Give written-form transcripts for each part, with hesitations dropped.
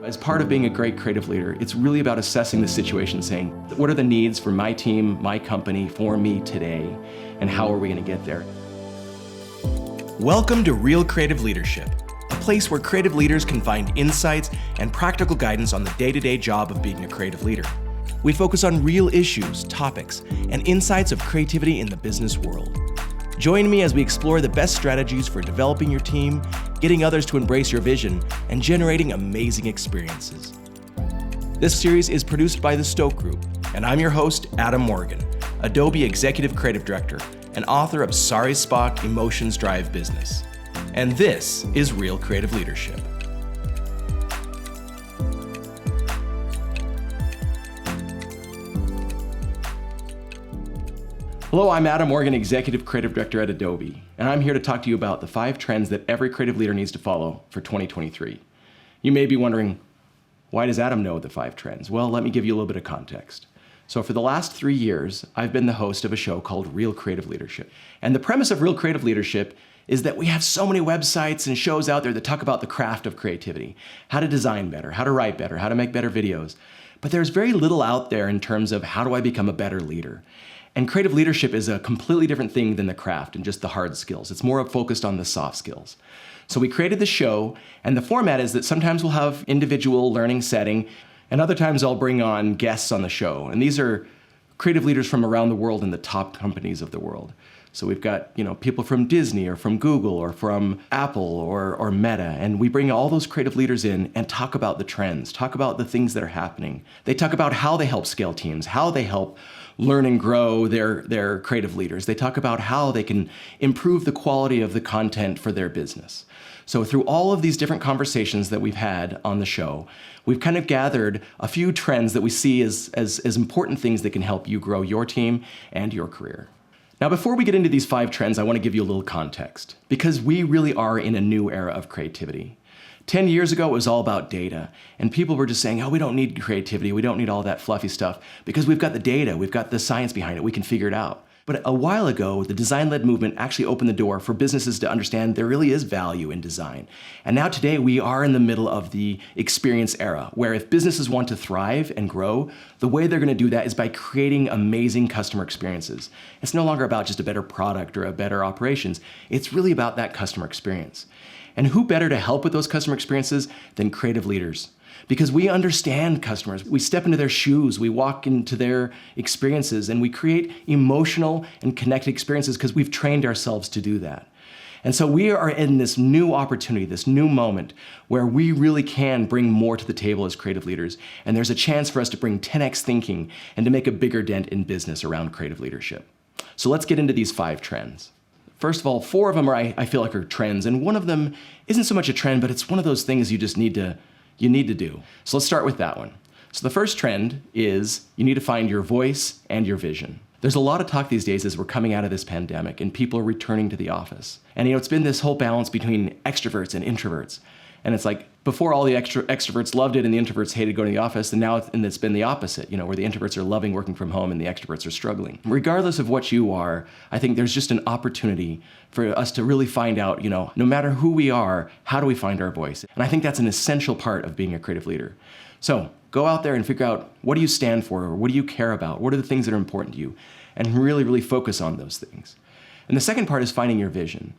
As part of being a great creative leader, it's really about assessing the situation, saying, what are the needs for my team, my company, for me today, and how are we going to get there? Welcome to Real Creative Leadership, a place where creative leaders can find insights and practical guidance on the day-to-day job of being a creative leader. We focus on real issues, topics, and insights of creativity in the business world. Join me as we explore the best strategies for developing your team, getting others to embrace your vision, and generating amazing experiences. This series is produced by the Stoke Group, and I'm your host, Adam Morgan, Adobe Executive Creative Director and author of Sorry Spock, Emotions Drive Business. And this is Real Creative Leadership. Hello, I'm Adam Morgan, Executive Creative Director at Adobe, and I'm here to talk to you about the 5 trends that every creative leader needs to follow for 2023. You may be wondering, why does Adam know the 5 trends? Well, let me give you a little bit of context. So for the last 3 years, I've been the host of a show called Real Creative Leadership. And the premise of Real Creative Leadership is that we have so many websites and shows out there that talk about the craft of creativity, how to design better, how to write better, how to make better videos. But there's very little out there in terms of how do I become a better leader? And creative leadership is a completely different thing than the craft and just the hard skills. It's more focused on the soft skills. So we created the show, and the format is that sometimes we'll have individual learning setting, and other times I'll bring on guests on the show. And these are creative leaders from around the world and the top companies of the world. So we've got, people from Disney or from Google or from Apple or Meta, and we bring all those creative leaders in and talk about the trends, talk about the things that are happening. They talk about how they help scale teams, how they help learn and grow their creative leaders. They talk about how they can improve the quality of the content for their business. So through all of these different conversations that we've had on the show, we've kind of gathered a few trends that we see as important things that can help you grow your team and your career. Now, before we get into these 5 trends, I want to give you a little context, because we really are in a new era of creativity. 10 years ago, it was all about data, and people were just saying, oh, we don't need creativity, we don't need all that fluffy stuff, because we've got the data, we've got the science behind it, we can figure it out. But a while ago, the design-led movement actually opened the door for businesses to understand there really is value in design. And now today, we are in the middle of the experience era, where if businesses want to thrive and grow, the way they're going to do that is by creating amazing customer experiences. It's no longer about just a better product or a better operations. It's really about that customer experience. And who better to help with those customer experiences than creative leaders? Because we understand customers. We step into their shoes, we walk into their experiences, and we create emotional and connected experiences because we've trained ourselves to do that. And so we are in this new opportunity, this new moment where we really can bring more to the table as creative leaders. And there's a chance for us to bring 10x thinking and to make a bigger dent in business around creative leadership. So let's get into these 5 trends. First of all, 4 of them I feel like are trends, and one of them isn't so much a trend, but it's one of those things you just need to do. So let's start with that one. So the first trend is you need to find your voice and your vision. There's a lot of talk these days as we're coming out of this pandemic and people are returning to the office. And it's been this whole balance between extroverts and introverts. And it's like before all the extroverts loved it and the introverts hated going to the office, and now it's been the opposite, where the introverts are loving working from home and the extroverts are struggling. Regardless of what you are, I think there's just an opportunity for us to really find out, no matter who we are, how do we find our voice? And I think that's an essential part of being a creative leader. So go out there and figure out, what do you stand for, or what do you care about? What are the things that are important to you? And really, really focus on those things. And the second part is finding your vision.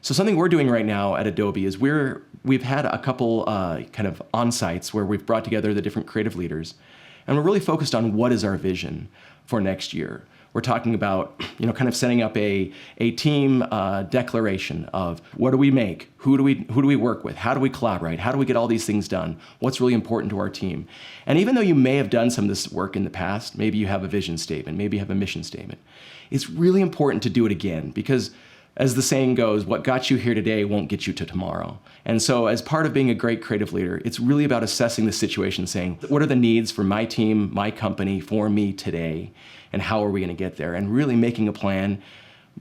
So something we're doing right now at Adobe is we've had a couple kind of on-sites where we've brought together the different creative leaders, and we're really focused on what is our vision for next year. We're talking about, kind of setting up a team declaration of what do we make, who do we work with, how do we collaborate, how do we get all these things done, what's really important to our team. And even though you may have done some of this work in the past, maybe you have a vision statement, maybe you have a mission statement, it's really important to do it again, because as the saying goes, what got you here today won't get you to tomorrow. And so as part of being a great creative leader, it's really about assessing the situation, saying, what are the needs for my team, my company, for me today, and how are we going to get there? And really making a plan,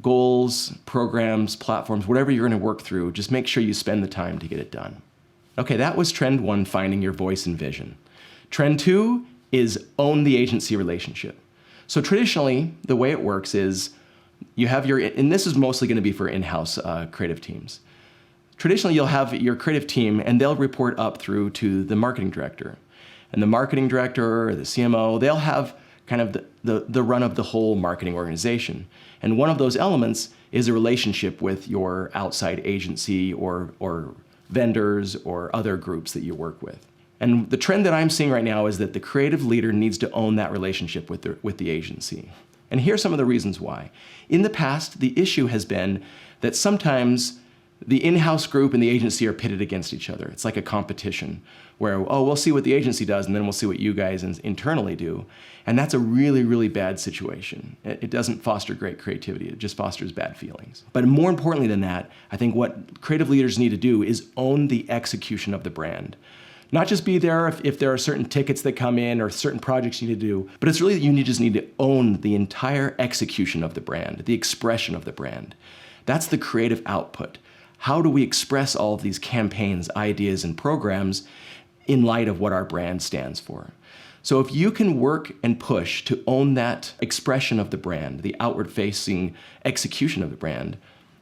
goals, programs, platforms, whatever you're going to work through, just make sure you spend the time to get it done. Okay, that was trend 1, finding your voice and vision. Trend 2 is own the agency relationship. So traditionally, the way it works is you have and this is mostly going to be for in-house creative teams. Traditionally, you'll have your creative team and they'll report up through to the marketing director. And the marketing director or the CMO, they'll have kind of the run of the whole marketing organization. And one of those elements is a relationship with your outside agency or vendors or other groups that you work with. And the trend that I'm seeing right now is that the creative leader needs to own that relationship with the agency. And here are some of the reasons why. In the past, the issue has been that sometimes the in-house group and the agency are pitted against each other. It's like a competition where, oh, we'll see what the agency does and then we'll see what you guys internally do. And that's a really, really bad situation. It doesn't foster great creativity. It just fosters bad feelings. But more importantly than that, I think what creative leaders need to do is own the execution of the brand. Not just be there if there are certain tickets that come in or certain projects you need to do, but it's really that you just need to own the entire execution of the brand, the expression of the brand. That's the creative output. How do we express all of these campaigns, ideas, and programs in light of what our brand stands for? So if you can work and push to own that expression of the brand, the outward-facing execution of the brand,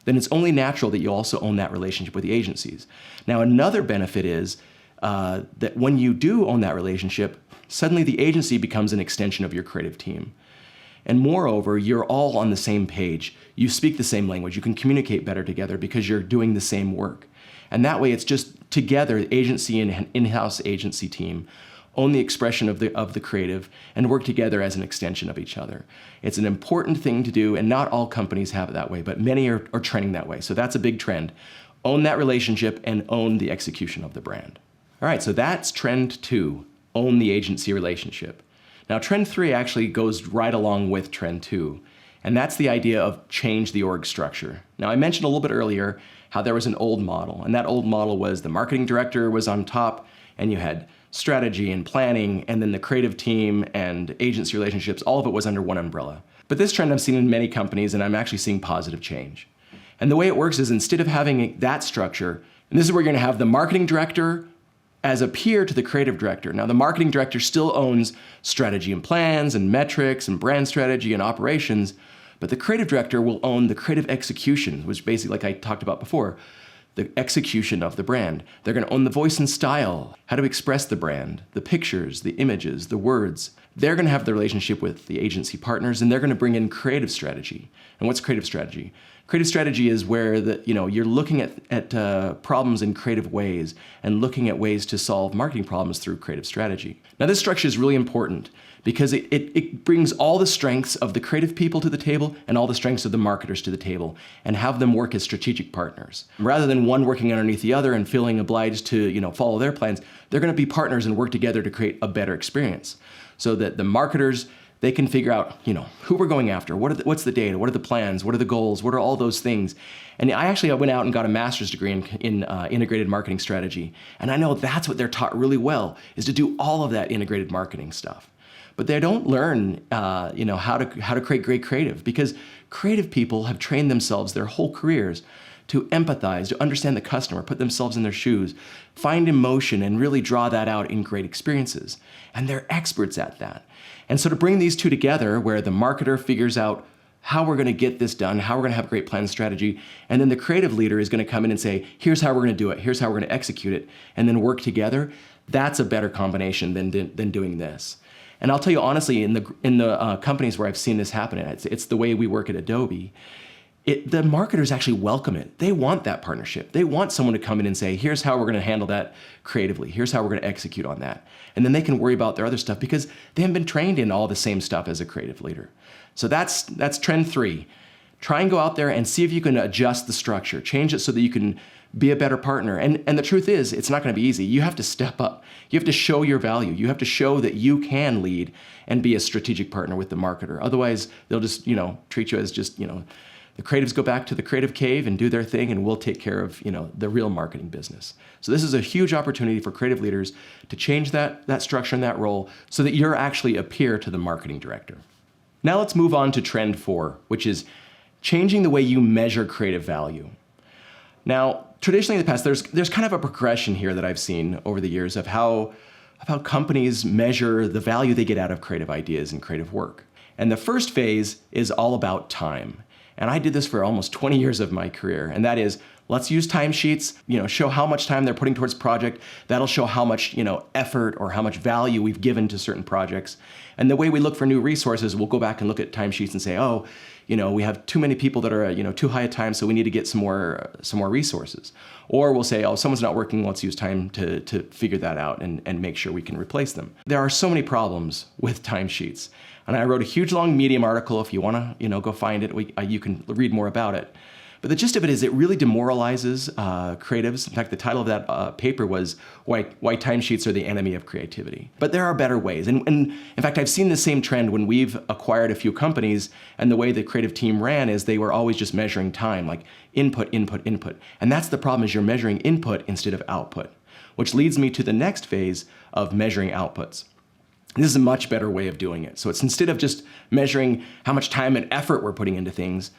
then it's only natural that you also own that relationship with the agencies. Now, another benefit is that when you do own that relationship, suddenly the agency becomes an extension of your creative team. And moreover, you're all on the same page. You speak the same language. You can communicate better together because you're doing the same work. And that way, it's just together, agency and in-house agency team own the expression of the creative and work together as an extension of each other. It's an important thing to do, and not all companies have it that way, but many are trending that way. So that's a big trend. Own that relationship and own the execution of the brand. All right, so that's trend 2, own the agency relationship. Now, trend 3 actually goes right along with trend 2, and that's the idea of change the org structure. Now, I mentioned a little bit earlier how there was an old model, and that old model was the marketing director was on top, and you had strategy and planning, and then the creative team and agency relationships, all of it was under one umbrella. But this trend I've seen in many companies, and I'm actually seeing positive change. And the way it works is instead of having that structure, and this is where you're gonna have the marketing director as a peer to the creative director. Now, the marketing director still owns strategy and plans and metrics and brand strategy and operations, but the creative director will own the creative execution, which basically, like I talked about before, the execution of the brand. They're gonna own the voice and style, how to express the brand, the pictures, the images, the words. They're gonna have the relationship with the agency partners, and they're gonna bring in creative strategy. And what's creative strategy? Creative strategy is where you're looking at problems in creative ways and looking at ways to solve marketing problems through creative strategy. Now, this structure is really important because it brings all the strengths of the creative people to the table and all the strengths of the marketers to the table and have them work as strategic partners. Rather than one working underneath the other and feeling obliged to follow their plans, they're going to be partners and work together to create a better experience so that the marketers, they can figure out, who we're going after, what's the data, what are the plans, what are the goals, what are all those things. And I went out and got a master's degree in integrated marketing strategy. And I know that's what they're taught really well, is to do all of that integrated marketing stuff. But they don't learn, how to create great creative, because creative people have trained themselves their whole careers to empathize, to understand the customer, put themselves in their shoes, find emotion, and really draw that out in great experiences. And they're experts at that. And so to bring these two together, where the marketer figures out how we're going to get this done, how we're going to have great plan strategy, and then the creative leader is going to come in and say, here's how we're going to do it, here's how we're going to execute it, and then work together, that's a better combination than doing this. And I'll tell you honestly, in the companies where I've seen this happen, it's the way we work at Adobe, the marketers actually welcome it. They want that partnership. They want someone to come in and say, here's how we're going to handle that creatively. Here's how we're going to execute on that. And then they can worry about their other stuff because they haven't been trained in all the same stuff as a creative leader. So that's trend 3. Try and go out there and see if you can adjust the structure, change it so that you can be a better partner. And the truth is, it's not going to be easy. You have to step up. You have to show your value. You have to show that you can lead and be a strategic partner with the marketer. Otherwise, they'll just, treat you as just, the creatives go back to the creative cave and do their thing, and we'll take care of, the real marketing business. So this is a huge opportunity for creative leaders to change that structure and that role so that you're actually a peer to the marketing director. Now let's move on to trend 4, which is changing the way you measure creative value. Now, traditionally in the past, there's kind of a progression here that I've seen over the years of how companies measure the value they get out of creative ideas and creative work. And the first phase is all about time. And I did this for almost 20 years of my career. And that is, Let's use timesheets, show how much time they're putting towards project. That'll show how much, effort or how much value we've given to certain projects. And the way we look for new resources, we'll go back and look at timesheets and say, oh, we have too many people that are, too high a time, so we need to get some more resources. Or we'll say, oh, someone's not working, let's use time to figure that out and make sure we can replace them. There are so many problems with timesheets. And I wrote a huge long Medium article. If you want to, go find it, you can read more about it. But the gist of it is it really demoralizes creatives. In fact, the title of that paper was Why Timesheets Are the Enemy of Creativity. But there are better ways. And in fact, I've seen the same trend when we've acquired a few companies, and the way the creative team ran is they were always just measuring time, like input, input, input. And that's the problem, is you're measuring input instead of output, which leads me to the next phase of measuring outputs. This is a much better way of doing it. So it's instead of just measuring how much time and effort we're putting into things,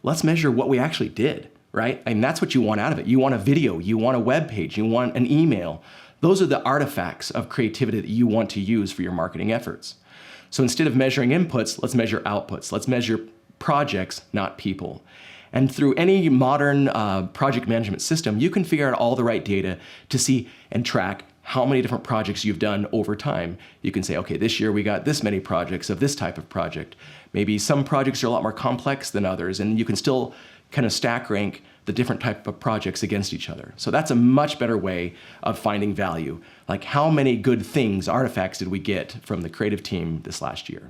let's measure what we actually did, right? And that's what you want out of it. You want a video, you want a web page, you want an email. Those are the artifacts of creativity that you want to use for your marketing efforts. So instead of measuring inputs, let's measure outputs. Let's measure projects, not people. And through any modern project management system, you can figure out all the right data to see and track how many different projects you've done over time. You can say, okay, this year we got this many projects of this type of project. Maybe some projects are a lot more complex than others, and you can still kind of stack rank the different type of projects against each other. So that's a much better way of finding value. Like, how many good things, artifacts did we get from the creative team this last year?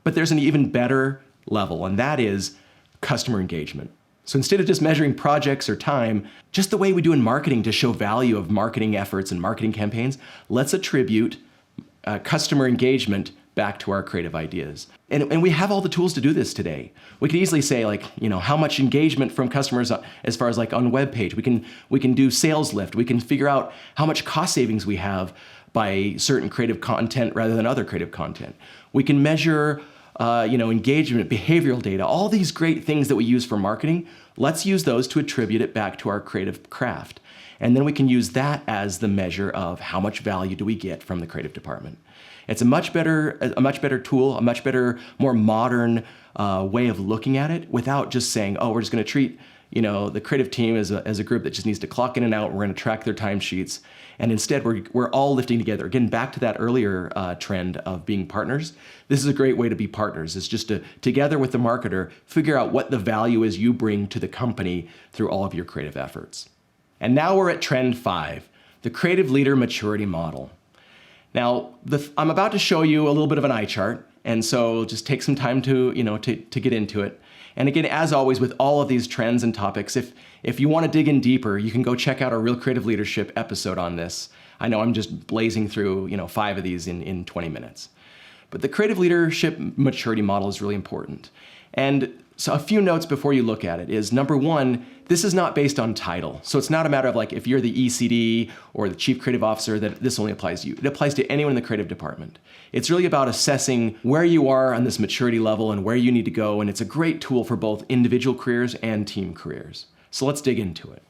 But there's an even better level, and that is customer engagement. So instead of just measuring projects or time, just the way we do in marketing to show value of marketing efforts and marketing campaigns, let's attribute customer engagement back to our creative ideas. And we have all the tools to do this today. We can easily say, like, how much engagement from customers as far as like on web page. We can do sales lift. We can figure out how much cost savings we have by certain creative content rather than other creative content. We can measure engagement, behavioral data, all these great things that we use for marketing. Let's use those to attribute it back to our creative craft. And then we can use that as the measure of how much value do we get from the creative department. It's a much better tool, a much better, more modern way of looking at it, without just saying, oh, we're just going to treat the creative team as a group that just needs to clock in and out. We're going to track their timesheets. And instead, we're all lifting together. Again, back to that earlier trend of being partners. This is a great way to be partners. It's just to, together with the marketer, figure out what the value is you bring to the company through all of your creative efforts. And now we're at trend 5, the creative leader maturity model. Now, I'm about to show you a little bit of an eye chart, and so just take some time to get into it. And again, as always, with all of these trends and topics, if you want to dig in deeper, you can go check out our Real Creative Leadership episode on this. I know I'm just blazing through 5 of these in 20 minutes. But the creative leadership maturity model is really important. And so a few notes before you look at it is, number one, this is not based on title. So it's not a matter of like, if you're the ECD or the chief creative officer, that this only applies to you. It applies to anyone in the creative department. It's really about assessing where you are on this maturity level and where you need to go. And it's a great tool for both individual careers and team careers. So let's dig into it.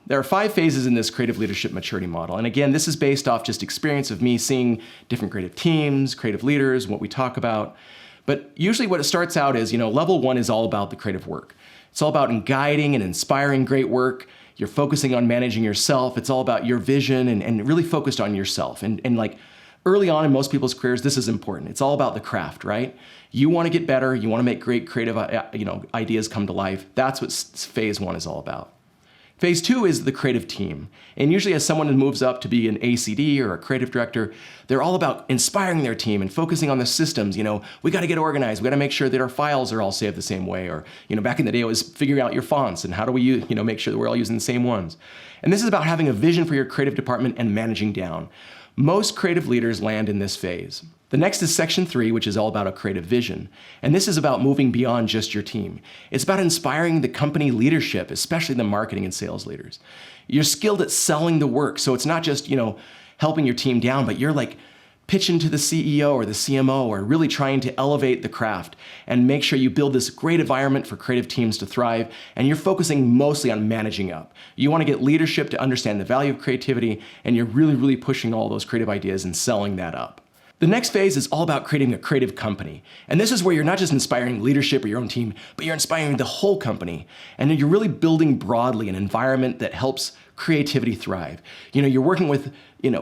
There are 5 phases in this creative leadership maturity model. And again, this is based off just experience of me seeing different creative teams, creative leaders, what we talk about. But usually what it starts out is, level 1 is all about the creative work. It's all about guiding and inspiring great work. You're focusing on managing yourself. It's all about your vision and really focused on yourself. And like early on in most people's careers, this is important. It's all about the craft, right? You want to get better. You want to make great creative ideas come to life. That's what phase 1 is all about. Phase 2 is the creative team. And usually as someone moves up to be an ACD or a creative director, they're all about inspiring their team and focusing on the systems. We got to get organized. We got to make sure that our files are all saved the same way. Or, back in the day, it was figuring out your fonts and how do we, make sure that we're all using the same ones. And this is about having a vision for your creative department and managing down. Most creative leaders land in this phase. The next is section 3, which is all about a creative vision. And this is about moving beyond just your team. It's about inspiring the company leadership, especially the marketing and sales leaders. You're skilled at selling the work. So it's not just, helping your team down, but you're like pitching to the CEO or the CMO or really trying to elevate the craft and make sure you build this great environment for creative teams to thrive. And you're focusing mostly on managing up. You want to get leadership to understand the value of creativity, and you're really, really pushing all those creative ideas and selling that up. The next phase is all about creating a creative company. And this is where you're not just inspiring leadership or your own team, but you're inspiring the whole company. And you're really building broadly an environment that helps creativity thrive. You're working with,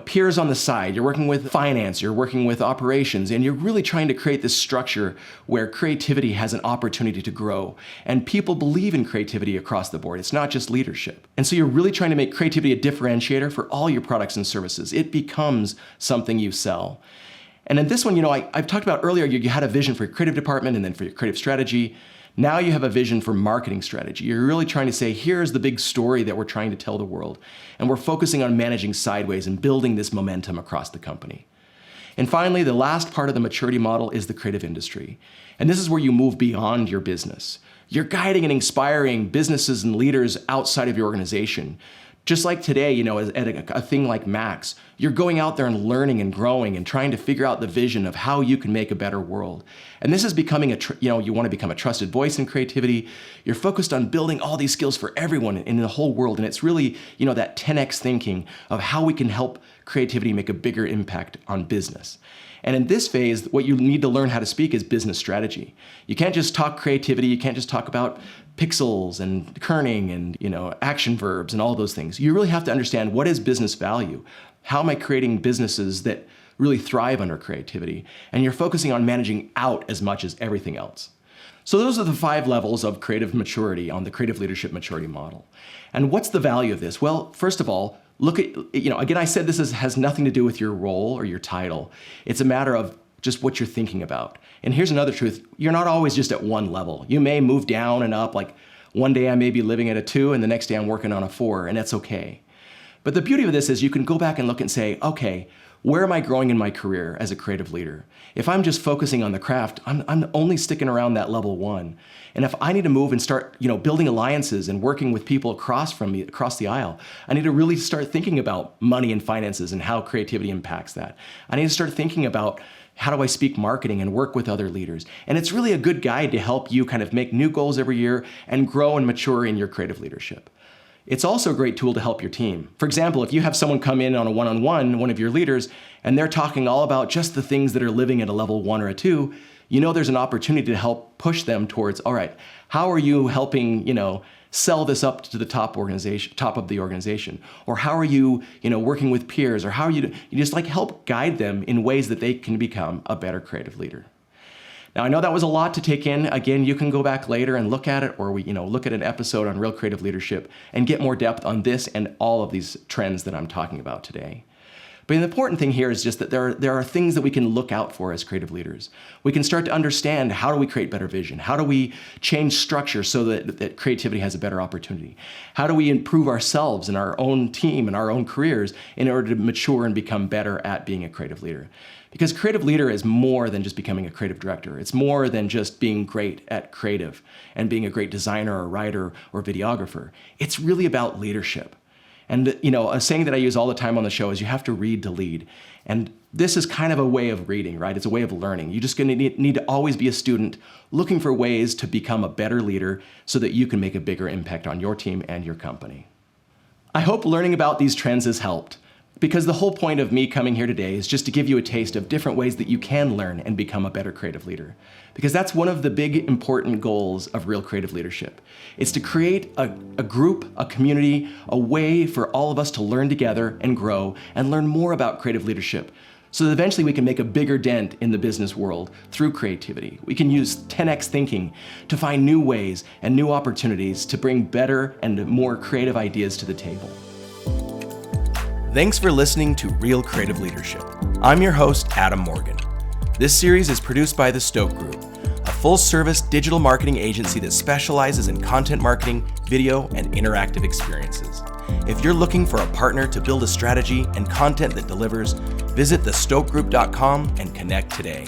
peers on the side, you're working with finance, you're working with operations, and you're really trying to create this structure where creativity has an opportunity to grow. And people believe in creativity across the board. It's not just leadership. And so you're really trying to make creativity a differentiator for all your products and services. It becomes something you sell. And in this one, I've talked about earlier, you had a vision for your creative department and then for your creative strategy. Now you have a vision for marketing strategy. You're really trying to say, here's the big story that we're trying to tell the world. And we're focusing on managing sideways and building this momentum across the company. And finally, the last part of the maturity model is the creative industry. And this is where you move beyond your business. You're guiding and inspiring businesses and leaders outside of your organization. Just like today, at a thing like MAX, you're going out there and learning and growing and trying to figure out the vision of how you can make a better world. And this is becoming you want to become a trusted voice in creativity. You're focused on building all these skills for everyone in the whole world. And it's really, that 10x thinking of how we can help creativity make a bigger impact on business. And in this phase, what you need to learn how to speak is business strategy. You can't just talk creativity. You can't just talk about pixels and kerning and action verbs and all those things. You really have to understand, what is business value? How am I creating businesses that really thrive under creativity? And you're focusing on managing out as much as everything else. So those are the 5 levels of creative maturity on the creative leadership maturity model. And what's the value of this? Well, first of all, look at, again, I said this has nothing to do with your role or your title. It's a matter of just what you're thinking about. And here's another truth. You're not always just at one level. You may move down and up. Like one day I may be living at a 2 and the next day I'm working on a 4, and that's okay. But the beauty of this is you can go back and look and say, okay, where am I growing in my career as a creative leader? If I'm just focusing on the craft, I'm only sticking around that level 1. And if I need to move and start, building alliances and working with people across the aisle, I need to really start thinking about money and finances and how creativity impacts that. I need to start thinking about, how do I speak marketing and work with other leaders? And it's really a good guide to help you kind of make new goals every year and grow and mature in your creative leadership. It's also a great tool to help your team. For example, if you have someone come in on a one-on-one, one of your leaders, and they're talking all about just the things that are living at a level 1 or a 2, there's an opportunity to help push them towards, all right, how are you helping, sell this up to the top of the organization? Or how are you, working with peers? Or how are you just help guide them in ways that they can become a better creative leader. Now, I know that was a lot to take in. Again, you can go back later and look at it, or look at an episode on real creative leadership and get more depth on this and all of these trends that I'm talking about today. But the important thing here is just that there are things that we can look out for as creative leaders. We can start to understand, how do we create better vision? How do we change structure so that creativity has a better opportunity? How do we improve ourselves and our own team and our own careers in order to mature and become better at being a creative leader? Because creative leader is more than just becoming a creative director. It's more than just being great at creative and being a great designer or writer or videographer. It's really about leadership. And a saying that I use all the time on the show is you have to read to lead. And this is kind of a way of reading, right? It's a way of learning. You're just going to need to always be a student looking for ways to become a better leader so that you can make a bigger impact on your team and your company. I hope learning about these trends has helped, because the whole point of me coming here today is just to give you a taste of different ways that you can learn and become a better creative leader. Because that's one of the big important goals of real creative leadership. It's to create a group, a community, a way for all of us to learn together and grow and learn more about creative leadership, so that eventually we can make a bigger dent in the business world through creativity. We can use 10x thinking to find new ways and new opportunities to bring better and more creative ideas to the table. Thanks for listening to Real Creative Leadership. I'm your host, Adam Morgan. This series is produced by the Stoke Group, a full-service digital marketing agency that specializes in content marketing, video, and interactive experiences. If you're looking for a partner to build a strategy and content that delivers, visit thestokegroup.com and connect today.